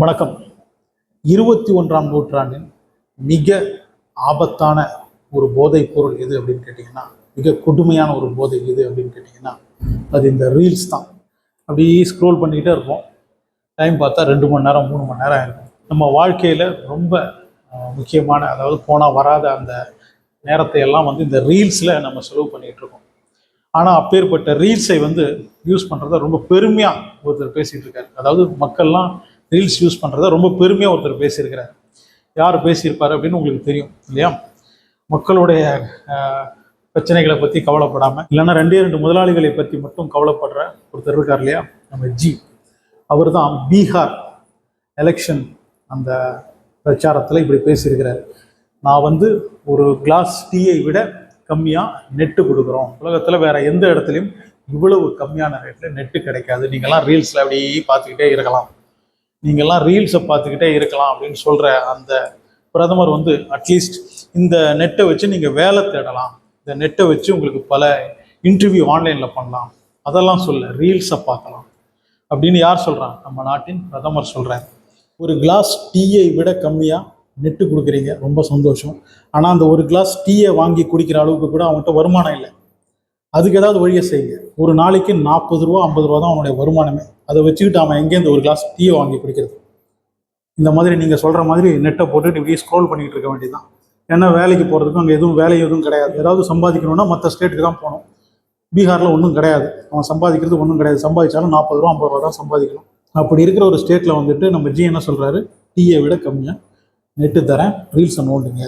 வணக்கம். 21ஆம் நூற்றாண்டின் மிக ஆபத்தான ஒரு போதைப் பொருள் எது அப்படின்னு கேட்டிங்கன்னா, மிக கொடுமையான ஒரு போதை எது அப்படின்னு கேட்டிங்கன்னா, அது இந்த ரீல்ஸ் தான். அப்படியே ஸ்க்ரோல் பண்ணிக்கிட்டே இருப்போம். டைம் பார்த்தா 2 மணி நேரம் 3 மணி நேரம் ஆயிருக்கும். நம்ம வாழ்க்கையில் ரொம்ப முக்கியமான, அதாவது போனால் வராத அந்த நேரத்தை எல்லாம் இந்த ரீல்ஸில் நம்ம செலவு பண்ணிகிட்டு இருக்கோம். ஆனால் அப்பேற்பட்ட ரீல்ஸை யூஸ் பண்ணுறத ரொம்ப பெருமையாக ஒருத்தர் பேசிகிட்டு இருக்காரு. அதாவது மக்கள்லாம் ரீல்ஸ் யூஸ் பண்ணுறத ரொம்ப பெருமையாக ஒருத்தர் பேசியிருக்கிறார். யார் பேசியிருப்பார் அப்படின்னு உங்களுக்கு தெரியும் இல்லையா? மக்களுடைய பிரச்சனைகளை பற்றி கவலைப்படாமல், இல்லைன்னா 2 முதலாளிகளை பற்றி மட்டும் கவலைப்படுற ஒருத்தர் இருக்கார் இல்லையா, நம்ம அவர் தான் பீகார் எலெக்ஷன் அந்த பிரச்சாரத்தில் இப்படி பேசியிருக்கிறார். நான் ஒரு கிளாஸ் டீயை விட கம்மியாக நெட்டு கொடுக்குறோம். உலகத்தில் வேற எந்த இடத்துலையும் இவ்வளவு கம்மியான ரேட்டில் நெட்டு கிடைக்காது. நீங்கள்லாம் ரீல்ஸில் அப்படியே பார்த்துக்கிட்டே இருக்கலாம், நீங்கள்லாம் ரீல்ஸை பார்த்துக்கிட்டே இருக்கலாம் அப்படின்னு சொல்கிற அந்த பிரதமர் அட்லீஸ்ட் இந்த நெட்டை வச்சு நீங்கள் வேலை தேடலாம், இந்த நெட்டை வச்சு உங்களுக்கு பல இன்டர்வியூ ஆன்லைனில் பண்ணலாம், அதெல்லாம் சொல்ல ரீல்ஸை பார்க்கலாம் அப்படின்னு யார் சொல்கிறாங்க? நம்ம நாட்டின் பிரதமர் சொல்கிறார். ஒரு கிளாஸ் டீயை விட கம்மியாக நெட்டு கொடுக்குறீங்க, ரொம்ப சந்தோஷம். ஆனால் அந்த ஒரு கிளாஸ் டீயை வாங்கி குடிக்கிற அளவுக்கு கூட அவங்ககிட்ட வருமானம் இல்லை. அதுக்கு ஏதாவது வழியை செய்யுங்க. ஒரு நாளைக்கு 40 ரூபா 50 ரூபா தான் அவனுடைய வருமானமே. அதை வச்சுக்கிட்டு அவன் எங்கேருந்து ஒரு கிளாஸ் டீயை வாங்கி குடிக்கிறது? இந்த மாதிரி நீங்கள் சொல்கிற மாதிரி நெட்டை போட்டுட்டு இப்படியே ஸ்க்ரோல் பண்ணிக்கிட்டு இருக்க வேண்டியதுதான். ஏன்னா வேலைக்கு போகிறதுக்கும் அங்கே வேலை எதுவும் கிடையாது. ஏதாவது சம்பாதிக்கணும்னா மற்ற ஸ்டேட்டுக்கு தான் போகணும். பீகாரில் ஒன்றும் கிடையாது, அவன் சம்பாதிக்கிறது ஒன்றும் கிடையாது. சம்பாதிச்சாலும் 40 ரூபா 50 ரூபா தான் சம்பாதிக்கணும். அப்படி இருக்கிற ஒரு ஸ்டேட்டில் நம்ம என்ன சொல்கிறாரு? டீயை விட கம்மியாக நெட்டு தரேன், ரீல்ஸை நோண்டுங்க.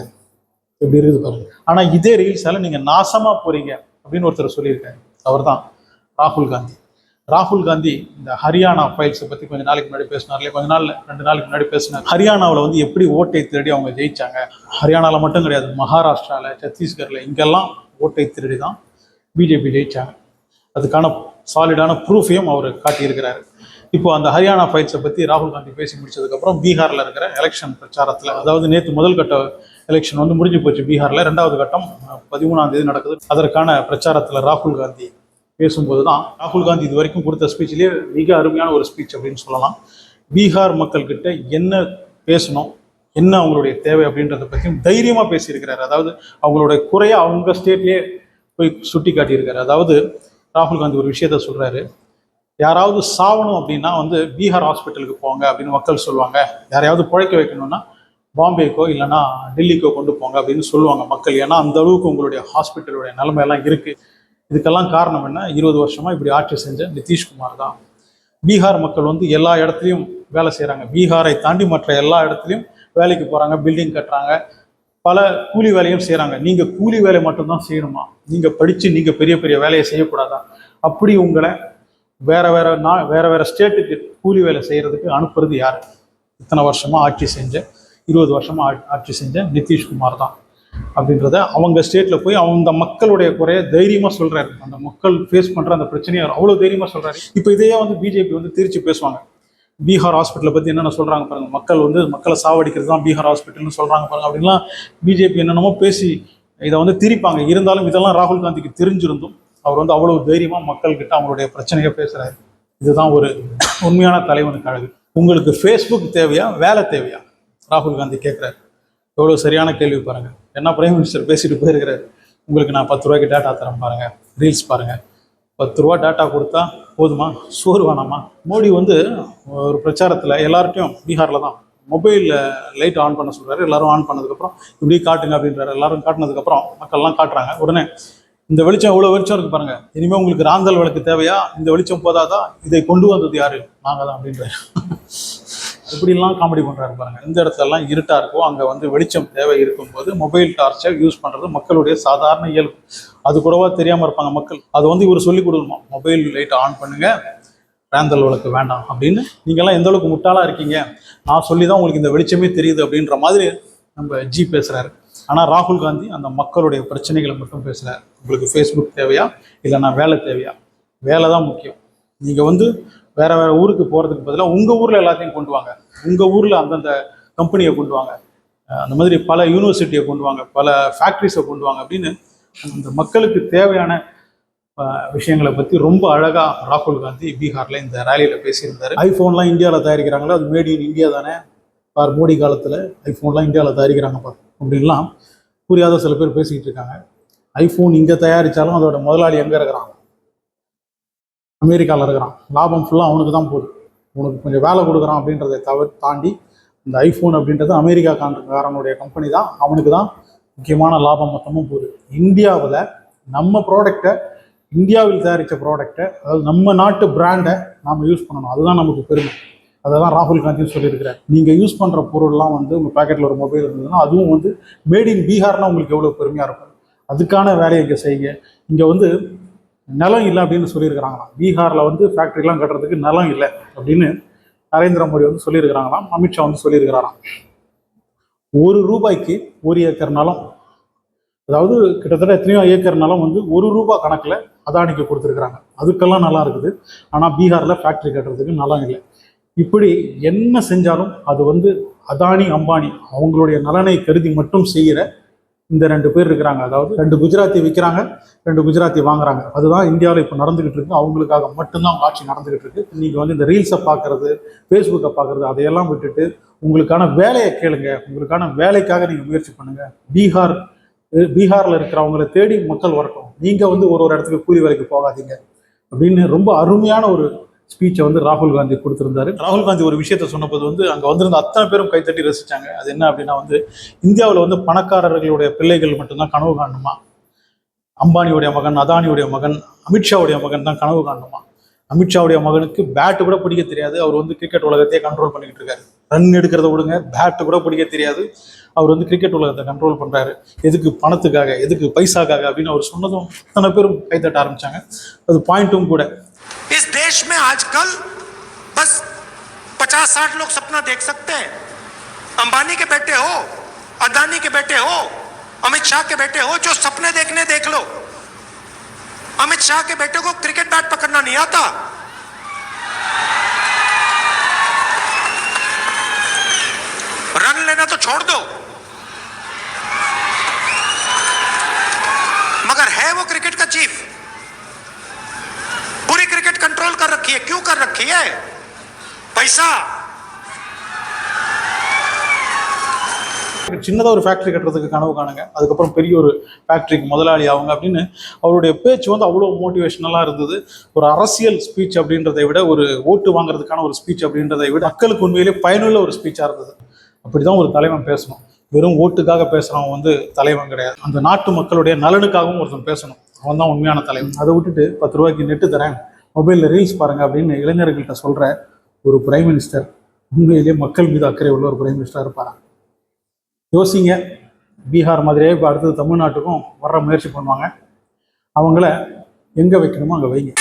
எப்படி இருக்குது பாருங்க. ஆனால் இதே ரீல்ஸால் நீங்கள் நாசமாக போகிறீங்க அப்படின்னு ஒருத்தர் சொல்லியிருக்காரு. அவர் தான் ராகுல் காந்தி. ராகுல் காந்தி இந்த ஹரியானா ஃபைல்ஸை பற்றி கொஞ்ச நாளைக்கு முன்னாடி பேசினார் இல்லையா? 2 நாளைக்கு முன்னாடி பேசினார். ஹரியானாவில் எப்படி ஓட்டை திருடி அவங்க ஜெயிச்சாங்க. ஹரியானாவில் மட்டும் கிடையாது, மகாராஷ்டிராவில், சத்தீஸ்கரில், இங்கெல்லாம் ஓட்டை திருடி தான் பிஜேபி ஜெயிச்சாங்க. அதுக்கான சாலிடான ப்ரூஃபையும் அவர் காட்டியிருக்கிறாரு. இப்போ அந்த ஹரியானா ஃபைல்ஸை பற்றி ராகுல் காந்தி பேசி முடிச்சதுக்கப்புறம் பீகாரில் இருக்கிற எலெக்ஷன் பிரச்சாரத்தில், அதாவது நேற்று முதல் கட்ட எலெக்ஷன் முடிஞ்சு போச்சு பீகாரில், 2வது கட்டம் 13ஆம் தேதி நடக்குது. அதற்கான பிரச்சாரத்தில் ராகுல் காந்தி பேசும்போது தான், ராகுல் காந்தி இது வரைக்கும் கொடுத்த ஸ்பீச்சிலேயே மிக அருமையான ஒரு ஸ்பீச் அப்படின்னு சொல்லலாம். பீகார் மக்கள்கிட்ட என்ன பேசணும், என்ன அவங்களுடைய தேவை அப்படின்றத பற்றியும் தைரியமாக பேசியிருக்கிறார். அதாவது அவங்களுடைய குறையை அவங்க ஸ்டேட்லேயே போய் சுட்டி காட்டியிருக்காரு. அதாவது ராகுல் காந்தி ஒரு விஷயத்த சொல்கிறாரு, யாராவது சாவணும் அப்படின்னா பீகார் ஹாஸ்பிட்டலுக்கு போங்க அப்படின்னு மக்கள் சொல்லுவாங்க. யாரையாவது பிழைக்க வைக்கணும்னா பாம்பேக்கோ இல்லைன்னா டெல்லிக்கோ கொண்டு போங்க அப்படின்னு சொல்லுவாங்க மக்கள். ஏன்னா அந்த அளவுக்கு உங்களுடைய ஹாஸ்பிட்டலுடைய நிலைமையெல்லாம் இருக்குது. இதுக்கெல்லாம் காரணம் என்ன? 20 வருஷமாக இப்படி ஆட்சி செஞ்ச நிதிஷ்குமார் தான். பீகார் மக்கள் எல்லா இடத்துலையும் வேலை செய்கிறாங்க. பீகாரை தாண்டி மற்ற எல்லா இடத்துலையும் வேலைக்கு போகிறாங்க, பில்டிங் கட்டுறாங்க, பல கூலி வேலையும் செய்கிறாங்க. நீங்கள் கூலி வேலை மட்டும்தான் செய்யணுமா? நீங்கள் படித்து நீங்கள் பெரிய பெரிய வேலையை செய்யக்கூடாதா? அப்படி உங்களை வேற வேற ஸ்டேட்டுக்கு கூலி வேலை செய்கிறதுக்கு அனுப்புறது யார்? இத்தனை வருஷமாக ஆட்சி செஞ்ச 20 வருஷமாக ஆட்சி செஞ்ச நிதிஷ்குமார் தான். அப்படின்றத அவங்க ஸ்டேட்டில் போய் அவங்க மக்களுடைய குறைய தைரியமாக சொல்கிறாரு. அந்த மக்கள் ஃபேஸ் பண்ணுற அந்த பிரச்சனையை அவ்வளோ தைரியமாக சொல்கிறாரு. இப்போ இதையே பிஜேபி திருச்சி பேசுவாங்க. பீகார் ஹாஸ்பிட்டலை பற்றி என்னென்ன சொல்கிறாங்க பாருங்கள். மக்களை சாவடிக்கிறது தான் பீகார் ஹாஸ்பிட்டல்னு சொல்கிறாங்க பாருங்கள். அப்படின்லாம் பிஜேபி என்னென்னமோ பேசி இதை திரிப்பாங்க. இருந்தாலும் இதெல்லாம் ராகுல் காந்திக்கு தெரிஞ்சிருந்தும் அவர் அவ்வளவு தைரியமாக மக்கள்கிட்ட அவங்களுடைய பிரச்சனையை பேசுகிறாரு. இதுதான் ஒரு உண்மையான தலைவனுக்கு அழகு. உங்களுக்கு ஃபேஸ்புக் தேவையா, வேலை தேவையா? ராகுல் காந்தி கேட்குறாரு. எவ்வளோ சரியான கேள்வி பாருங்கள். என்ன பிரைம் மினிஸ்டர் பேசிட்டு போயிருக்கிறாரு, உங்களுக்கு நான் 10 ரூபாய்க்கு டேட்டா தரேன் பாருங்கள், ரீல்ஸ் பாருங்கள். 10 ரூபா டேட்டா கொடுத்தா போதுமா? சோறு வேணாமா? மோடி ஒரு பிரச்சாரத்தில் எல்லார்ட்டையும் பீகாரில் தான் மொபைலில் லைட் ஆன் பண்ண சொல்கிறாரு. எல்லோரும் ஆன் பண்ணதுக்கப்புறம் இப்படி காட்டுங்க அப்படின்றாரு. எல்லோரும் காட்டினதுக்கப்புறம் மக்கள்லாம் காட்டுறாங்க. உடனே இந்த வெளிச்சம் எவ்வளோ வெளிச்சம் இருக்குது பாருங்கள், இனிமேல் உங்களுக்கு ராந்தல் விளக்கு தேவையா? இந்த வெளிச்சம் போதாதான்? இதை கொண்டு வந்தது யாரு? நாங்கள் தான் அப்படின்றாரு. இப்படிலாம் காமெடி பண்ணுறாரு பாருங்கள். எந்த இடத்துலலாம் இருட்டாக இருக்கோ அங்கே வெளிச்சம் தேவை இருக்கும்போது மொபைல் டார்ச்சை யூஸ் பண்ணுறது மக்களுடைய சாதாரண இயல்பு. அது கூடவா தெரியாமல் இருப்பாங்க மக்கள். அது இவர் சொல்லிக் கொடுக்கணுமா, மொபைல் லைட்டை ஆன் பண்ணுங்கள், ராந்தல் விளக்கு வேண்டாம் அப்படின்னு. நீங்கள்லாம் எந்த அளவுக்கு முட்டாளாக இருக்கீங்க, நான் சொல்லி தான் உங்களுக்கு இந்த வெளிச்சமே தெரியுது அப்படின்ற மாதிரி நம்ம பேசுகிறாரு. ஆனால் ராகுல் காந்தி அந்த மக்களுடைய பிரச்சனைகளை மட்டும் பேசுகிறார். உங்களுக்கு ஃபேஸ்புக் தேவையா, இல்லைன்னா வேலை தேவையா? வேலை தான் முக்கியம். நீங்கள் வேற ஊருக்கு போகிறதுக்கு பதிலாக உங்கள் ஊரில் எல்லாத்தையும் கொண்டு வாங்க. உங்கள் ஊரில் அந்தந்த கம்பெனியை கொண்டு வாங்க, அந்த மாதிரி பல யூனிவர்சிட்டியை கொண்டு வாங்க, பல ஃபேக்ட்ரிஸை கொண்டு வாங்க அப்படின்னு அந்த மக்களுக்கு தேவையான விஷயங்களை பற்றி ரொம்ப அழகாக ராகுல் காந்தி பீகாரில் இந்த ரேலியில் பேசியிருந்தார். ஐஃபோன்லாம் இந்தியாவில் தயாரிக்கிறாங்களா, அது மேட் இன் இந்தியா தானே, பார் மோடி காலத்தில் ஐஃபோன்லாம் இந்தியாவில் தயாரிக்கிறாங்க பார் அப்படின்லாம் புரியாத சில பேர் பேசிக்கிட்டு இருக்காங்க. ஐஃபோன் இங்கே தயாரித்தாலும் அதோட முதலாளி எங்கே இருக்கிறான்? அமெரிக்காவில் இருக்கிறான். லாபம் ஃபுல்லாக அவனுக்கு தான் போகுது. உனக்கு கொஞ்சம் வேலை கொடுக்குறான் அப்படின்றத தாண்டி இந்த ஐஃபோன் அப்படின்றது அமெரிக்கா காரனுடைய கம்பெனி தான், அவனுக்கு தான் முக்கியமான லாபம் மொத்தமும் போகுது. இந்தியாவில் நம்ம ப்ராடக்டை, இந்தியாவில் தயாரித்த ப்ராடக்டை, அதாவது நம்ம நாட்டு பிராண்டை நாம் யூஸ் பண்ணணும். அதுதான் நமக்கு பெருமை. அதை தான் ராகுல் காந்தியும் சொல்லியிருக்கிறார். நீங்கள் யூஸ் பண்ணுற பொருள்லாம் உங்கள் பேக்கெட்டில் ஒரு மொபைல் இருந்ததுன்னா அதுவும் மேட் இன் பீகார்னால் உங்களுக்கு எவ்வளோ பெருமையாக இருக்கும். அதுக்கான வேலையை இங்கே செய்யுங்க. இங்கே நிலம் இல்லை அப்படின்னு சொல்லியிருக்கிறாங்களாம். பீகாரில் ஃபேக்ட்ரிலாம் கட்டுறதுக்கு நிலம் இல்லை அப்படின்னு நரேந்திர மோடி சொல்லியிருக்கிறாங்களாம். அமித்ஷா சொல்லியிருக்கிறாராம். ₹1 1 ஏக்கர் நிலம், அதாவது கிட்டத்தட்ட எத்தனையோ ஏக்கர் நிலம் ₹1 கணக்கில் அதானிக்கு கொடுத்துருக்குறாங்க. அதுக்கெல்லாம் நல்லா இருக்குது. ஆனால் பீகாரில் ஃபேக்ட்ரி கட்டுறதுக்கு நிலம் இல்லை. இப்படி என்ன செஞ்சாலும் அது அதானி அம்பானி அவங்களுடைய நலனை கருதி மட்டும் செய்கிற இந்த 2 பேர் இருக்கிறாங்க. அதாவது 2 குஜராத்தி விற்கிறாங்க, 2 குஜராத்தி வாங்குறாங்க. அதுதான் இந்தியாவில் இப்போ நடந்துகிட்டு இருக்கு. அவங்களுக்காக மட்டும்தான் ஆட்சி நடந்துகிட்டு இருக்கு. நீங்கள் இந்த ரீல்ஸை பார்க்கறது, ஃபேஸ்புக்கை பார்க்கறது, அதையெல்லாம் விட்டுட்டு உங்களுக்கான வேலையை கேளுங்க. உங்களுக்கான வேலைக்காக நீங்கள் முயற்சி பண்ணுங்க. பீகாரில் இருக்கிறவங்களை தேடி மக்கள் வரட்டும். நீங்கள் ஒரு இடத்துக்கு கூலி வேலைக்கு போகாதீங்க அப்படின்னு ரொம்ப அருமையான ஒரு ஸ்பீச்சை ராகுல் காந்தி கொடுத்திருந்தாரு. ராகுல் காந்தி ஒரு விஷயத்த சொன்னபோது அங்கே வந்திருந்த அத்தனை பேரும் கைத்தட்டி ரசிச்சாங்க. அது என்ன அப்படின்னா இந்தியாவில் பணக்காரர்களுடைய பிள்ளைகள் மட்டும்தான் கனவு காணுமா, அம்பானியுடைய மகன், அதானியுடைய மகன், அமித்ஷாவுடைய மகன் தான் கனவு காணுமா. அமித்ஷாவுடைய மகனுக்கு பேட்டு கூட பிடிக்க தெரியாது. அவர் கிரிக்கெட் உலகத்தையே கண்ட்ரோல் பண்ணிக்கிட்டு இருக்காரு. ரன் எடுக்கிறத விடுங்க, பேட்டு கூட பிடிக்க தெரியாது. அவர் கிரிக்கெட் உலகத்தை கண்ட்ரோல் பண்றாரு. எதுக்கு? பணத்துக்காக, எதுக்கு? பைசாக்காக அப்படின்னு அவர் சொன்னதும் அத்தனை பேரும் கைத்தட்ட ஆரம்பிச்சாங்க. அது பாயிண்ட்டும் கூட. इस देश में आजकल बस 50-60 लोग सपना देख सकते हैं। अंबानी के बेटे हो, अदानी के बेटे हो, अमित शाह के बेटे हो, जो सपने देखने देख लो। अमित शाह के बेटे को क्रिकेट बैट पकड़ना नहीं आता। रन लेना तो छोड़ दो, मगर है वो क्रिकेट का चीफ। पूरी क्रिकेट कंट्रोल कर रखी है। क्यों कर रखी है? पैसा। சின்னதாக ஒரு ஃபேக்ட்ரி கட்டுறதுக்கு கனவு காணுங்க, அதுக்கப்புறம் பெரிய ஒரு ஃபேக்ட்ரிக்கு முதலாளி ஆகுங்க அப்படின்னு அவருடைய பேச்சு அவ்வளோ மோட்டிவேஷனலாக இருந்தது. ஒரு அரசியல் ஸ்பீச் அப்படின்றதை விட, ஒரு ஓட்டு வாங்குறதுக்கான ஒரு ஸ்பீச் அப்படின்றதை விட மக்களுக்கு உண்மையிலே பயனுள்ள ஒரு ஸ்பீச்சாக இருந்தது. அப்படிதான் ஒரு தலைவன் பேசணும். வெறும் ஓட்டுக்காக பேசுகிறவன் தலைவன் கிடையாது. அந்த நாட்டு மக்களுடைய நலனுக்காகவும் ஒருத்தன் பேசணும். அவன் தான் உண்மையான தலைவன். அதை விட்டுட்டு ₹10 நெட்டு தரேன், மொபைலில் ரீல்ஸ் பாருங்க அப்படின்னு இளைஞர்கள்ட்ட சொல்கிற ஒரு பிரைம் மினிஸ்டர் உண்மையிலேயே மக்கள் மீது அக்கறை உள்ள ஒரு பிரைம் மினிஸ்டராக இருப்பாராங்க. யோசிங்க. பீகார் மாதிரியே இப்போ அடுத்தது தமிழ்நாட்டுக்கும் வர முயற்சி பண்ணுவாங்க. அவங்கள எங்கே வைக்கணுமோ அங்கே வைங்க.